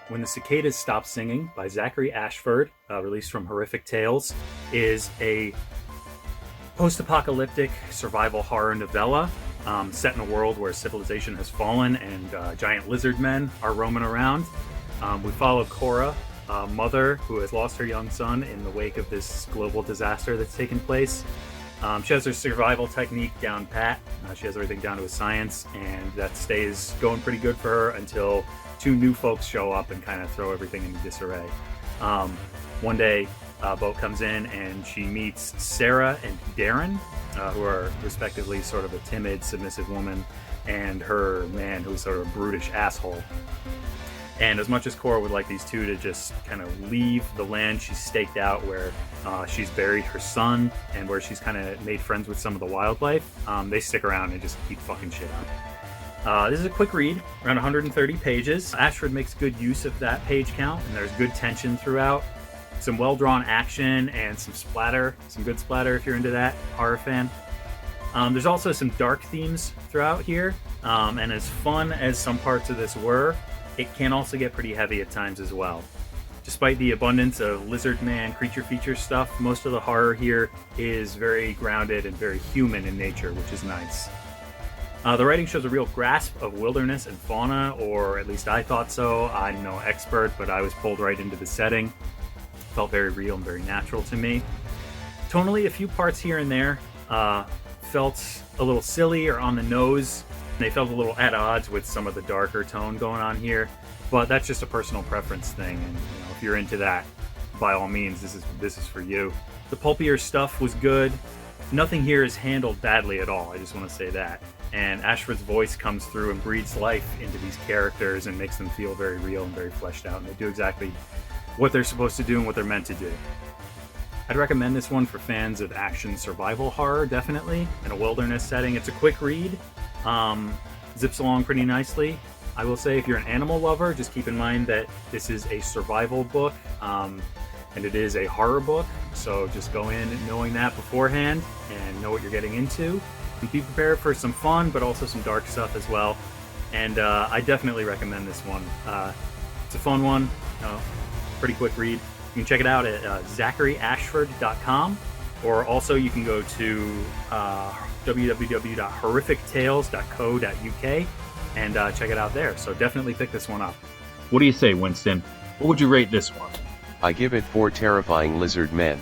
When the Cicadas Stop Singing by Zachary Ashford, released from Horrific Tales, is a post-apocalyptic survival horror novella set in a world where civilization has fallen and giant lizard men are roaming around. We follow Cora, a mother who has lost her young son in the wake of this global disaster that's taken place. She has her survival technique down pat. She has everything down to a science, and that stays going pretty good for her until two new folks show up and kind of throw everything into disarray. One day, a boat comes in and she meets Sarah and Darren, who are respectively sort of a timid, submissive woman, and her man, who's sort of a brutish asshole. And as much as Cora would like these two to just kind of leave the land she's staked out, where she's buried her son and where she's kind of made friends with some of the wildlife, they stick around and just keep fucking shit up. This is a quick read, around 130 pages. Ashford makes good use of that page count, and there's good tension throughout. Some well-drawn action and some splatter, some good splatter if you're into that, horror fan. There's also some dark themes throughout here, and as fun as some parts of this were, it can also get pretty heavy at times as well. Despite the abundance of lizard man creature feature stuff, most of the horror here is very grounded and very human in nature, which is nice. The writing shows a real grasp of wilderness and fauna, or at least I thought so. I'm no expert, but I was pulled right into the setting. It felt very real and very natural to me. Tonally, a few parts here and there felt a little silly or on the nose. They felt a little at odds with some of the darker tone going on here, but that's just a personal preference thing, and if you're into that, by all means, this is for you. The pulpier stuff was good. Nothing here is handled badly at all, I just want to say that. And Ashford's voice comes through and breathes life into these characters and makes them feel very real and very fleshed out, and they do exactly what they're supposed to do and what they're meant to do. I'd recommend this one for fans of action survival horror, definitely, in a wilderness setting. It's a quick read. Zips along pretty nicely. I will say, if you're an animal lover, just keep in mind that this is a survival book, and it is a horror book, so just go in knowing that beforehand and know what you're getting into. And be prepared for some fun, but also some dark stuff as well. And I definitely recommend this one. It's a fun one, pretty quick read. You can check it out at ZacharyAshford.com, or also you can go to www.horrifictales.co.uk and check it out there. So definitely pick this one up. What do you say, Winston? What would you rate this one? I give it 4 terrifying lizard men.